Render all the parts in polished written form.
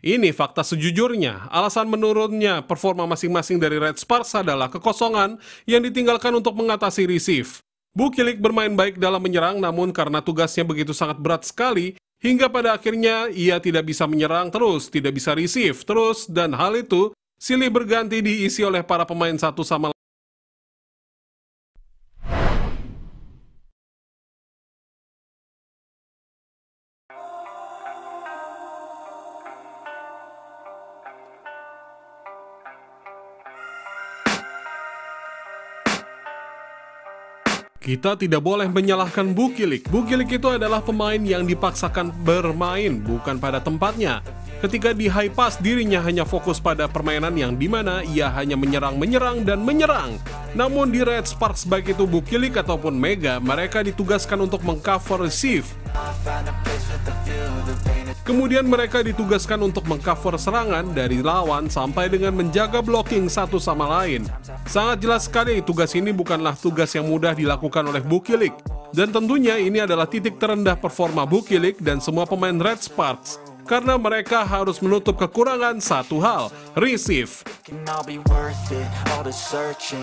Ini fakta sejujurnya. Alasan menurunnya performa masing-masing dari Red Sparks adalah kekosongan yang ditinggalkan untuk mengatasi receive. Bukilik bermain baik dalam menyerang, namun karena tugasnya begitu sangat berat sekali, hingga pada akhirnya ia tidak bisa menyerang terus, tidak bisa receive terus, dan hal itu silih berganti diisi oleh para pemain satu sama lain. Kita tidak boleh menyalahkan Bukilik. Bukilik itu adalah pemain yang dipaksakan bermain, bukan pada tempatnya. Ketika di high pass, dirinya hanya fokus pada permainan yang dimana ia hanya menyerang, dan menyerang. Namun di Red Sparks, baik itu Bukilik ataupun Mega, mereka ditugaskan untuk mengcover receive. Kemudian mereka ditugaskan untuk mengcover serangan dari lawan sampai dengan menjaga blocking satu sama lain. Sangat jelas sekali tugas ini bukanlah tugas yang mudah dilakukan oleh Bukilik. Dan tentunya ini adalah titik terendah performa Bukilik dan semua pemain Red Sparks. Karena mereka harus menutup kekurangan satu hal, receive.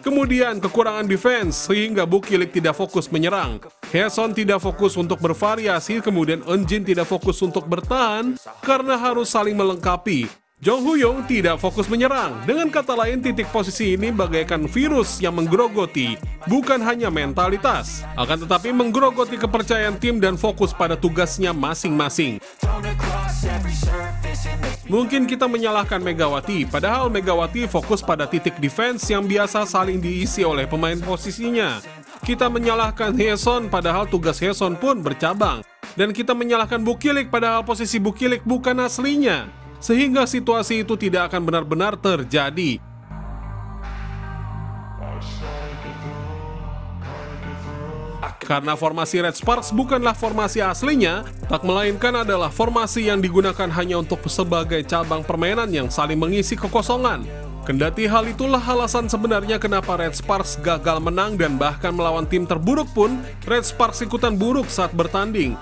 Kemudian kekurangan defense, sehingga Bukilik tidak fokus menyerang. Hyeson tidak fokus untuk bervariasi, kemudian Eunjin tidak fokus untuk bertahan, karena harus saling melengkapi. Jong Huyong tidak fokus menyerang. Dengan kata lain, titik posisi ini bagaikan virus yang menggerogoti, bukan hanya mentalitas, akan tetapi menggerogoti kepercayaan tim dan fokus pada tugasnya masing-masing. Mungkin kita menyalahkan Megawati, padahal Megawati fokus pada titik defense yang biasa saling diisi oleh pemain posisinya. Kita menyalahkan Hyeson, padahal tugas Hyeson pun bercabang. Dan kita menyalahkan Bukilik, padahal posisi Bukilik bukan aslinya. Sehingga situasi itu tidak akan benar-benar terjadi. Karena formasi Red Sparks bukanlah formasi aslinya, tak melainkan adalah formasi yang digunakan hanya untuk sebagai cabang permainan yang saling mengisi kekosongan. Kendati hal itulah alasan sebenarnya kenapa Red Sparks gagal menang dan bahkan melawan tim terburuk pun, Red Sparks ikutan buruk saat bertanding.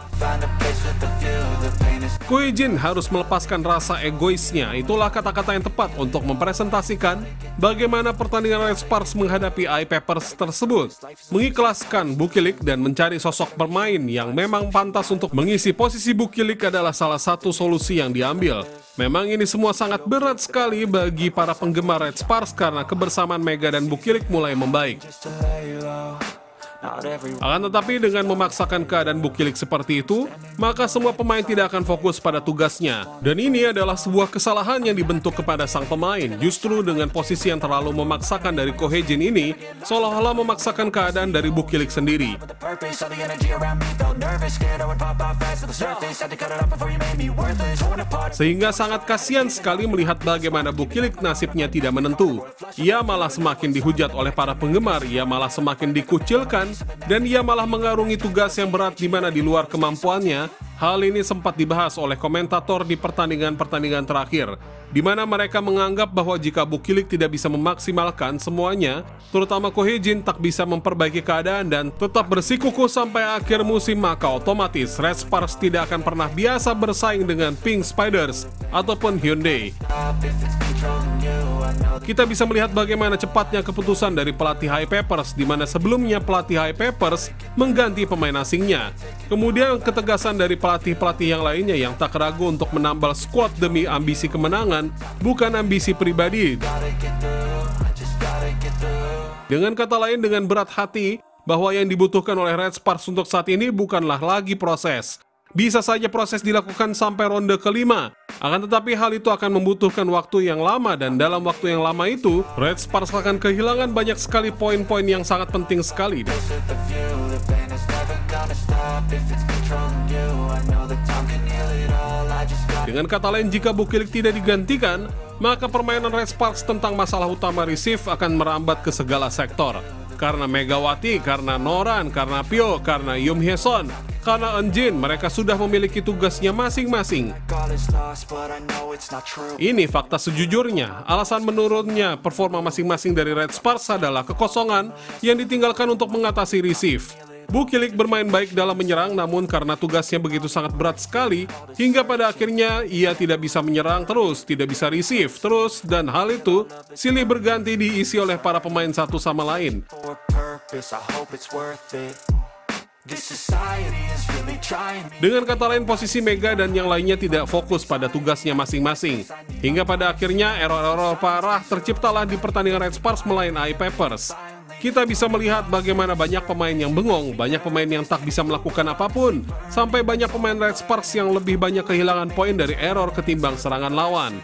Ko Hee-jin harus melepaskan rasa egoisnya, itulah kata-kata yang tepat untuk mempresentasikan bagaimana pertandingan Red Sparks menghadapi I-Papers tersebut. Mengikhlaskan Bukilik dan mencari sosok bermain yang memang pantas untuk mengisi posisi Bukilik adalah salah satu solusi yang diambil. Memang ini semua sangat berat sekali bagi para penggemar Red Sparks karena kebersamaan Mega dan Bukilik mulai membaik. Akan tetapi dengan memaksakan keadaan Bukilik seperti itu, maka semua pemain tidak akan fokus pada tugasnya. Dan ini adalah sebuah kesalahan yang dibentuk kepada sang pemain. Justru dengan posisi yang terlalu memaksakan dari Ko Hee-jin ini, seolah-olah memaksakan keadaan dari Bukilik sendiri. Sehingga sangat kasihan sekali melihat bagaimana Bukilik nasibnya tidak menentu. Ia malah semakin dihujat oleh para penggemar, ia malah semakin dikucilkan, dan ia malah mengarungi tugas yang berat di mana di luar kemampuannya. Hal ini sempat dibahas oleh komentator di pertandingan-pertandingan terakhir, di mana mereka menganggap bahwa jika Bukilik tidak bisa memaksimalkan semuanya, terutama Ko Hee-jin tak bisa memperbaiki keadaan dan tetap bersikukuh sampai akhir musim, maka otomatis Red Sparks tidak akan pernah biasa bersaing dengan Pink Spiders ataupun Hyundai. Kita bisa melihat bagaimana cepatnya keputusan dari pelatih I-Papers, di mana sebelumnya pelatih I-Papers mengganti pemain asingnya. Kemudian ketegasan dari pelatih-pelatih yang lainnya yang tak ragu untuk menambal skuad demi ambisi kemenangan, bukan ambisi pribadi. Dengan kata lain, dengan berat hati, bahwa yang dibutuhkan oleh Red Sparks untuk saat ini bukanlah lagi proses. Bisa saja proses dilakukan sampai ronde kelima, akan tetapi hal itu akan membutuhkan waktu yang lama, dan dalam waktu yang lama itu, Red Sparks akan kehilangan banyak sekali poin-poin yang sangat penting sekali. Dengan kata lain, jika Bukilik tidak digantikan, maka permainan Red Sparks tentang masalah utama receive akan merambat ke segala sektor. Karena Megawati, karena Noran, karena Pyo, karena Yoon Hye-son, karena Eunjin, mereka sudah memiliki tugasnya masing-masing. Ini fakta sejujurnya. Alasan menurunnya performa masing-masing dari Red Sparks adalah kekosongan yang ditinggalkan untuk mengatasi receive. Bukilik bermain baik dalam menyerang, namun karena tugasnya begitu sangat berat sekali, hingga pada akhirnya ia tidak bisa menyerang terus, tidak bisa receive terus, dan hal itu silih berganti diisi oleh para pemain satu sama lain. Dengan kata lain, posisi Mega dan yang lainnya tidak fokus pada tugasnya masing-masing. Hingga pada akhirnya error-error parah terciptalah di pertandingan Red Sparks melawan AI Peppers. Kita bisa melihat bagaimana banyak pemain yang bengong, banyak pemain yang tak bisa melakukan apapun, sampai banyak pemain Red Sparks yang lebih banyak kehilangan poin dari error ketimbang serangan lawan.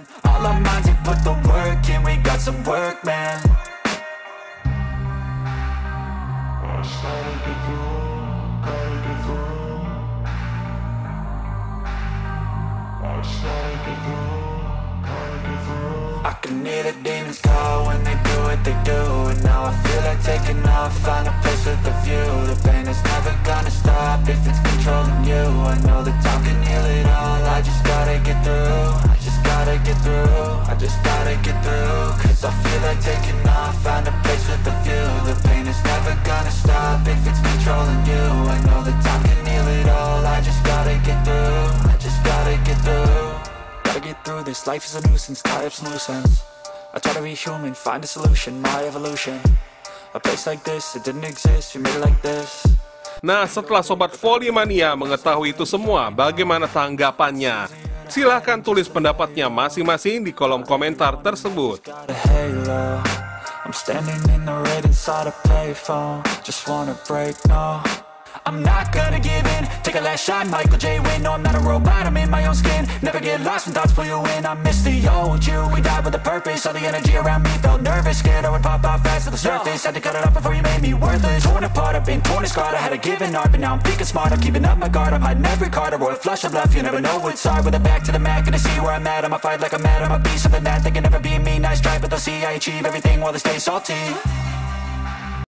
I can hear the demons call when they do what they do. And now I feel like taking off, find a place with a view. The pain is never gonna stop if it's controlling you. I know that time can heal it all, I just gotta get through. I just gotta get through, I just gotta get through. Cause I feel like taking off, find a place with a view. The pain is never gonna stop if it's controlling you. I know that time can heal it all, I just gotta get through. I just gotta get through. Gotta get through this, life is a nuisance, tie up some loose ends. I try to be human, find a solution, my evolution. A place like this, it didn't exist, we made it like this. Nah, setelah Sobat Volley-mania mengetahui itu semua, bagaimana tanggapannya? Silahkan tulis pendapatnya masing-masing di kolom komentar tersebut. I'm standing in the red inside a payphone. Just wanna break, no. I'm not gonna give in. Take a last shot, Michael J. Win. No, I'm not a robot, I'm in my own skin. Never get lost when thoughts pull you in. I miss the old you. We died with a purpose. All the energy around me felt nervous. Scared I would pop out fast to the surface. Had to cut it off before you made me worthless. Torn apart, I've been torn and scarred. I had a given art, but now I'm thinking smart. I'm keeping up my guard, I'm hiding every card. A royal flush of love, you never know what's hard. With a back to the mat, gonna see where I'm at. I'ma fight like I'm mad, I'ma be something that they can never be me. Nice try, but they'll see I achieve everything while they stay salty.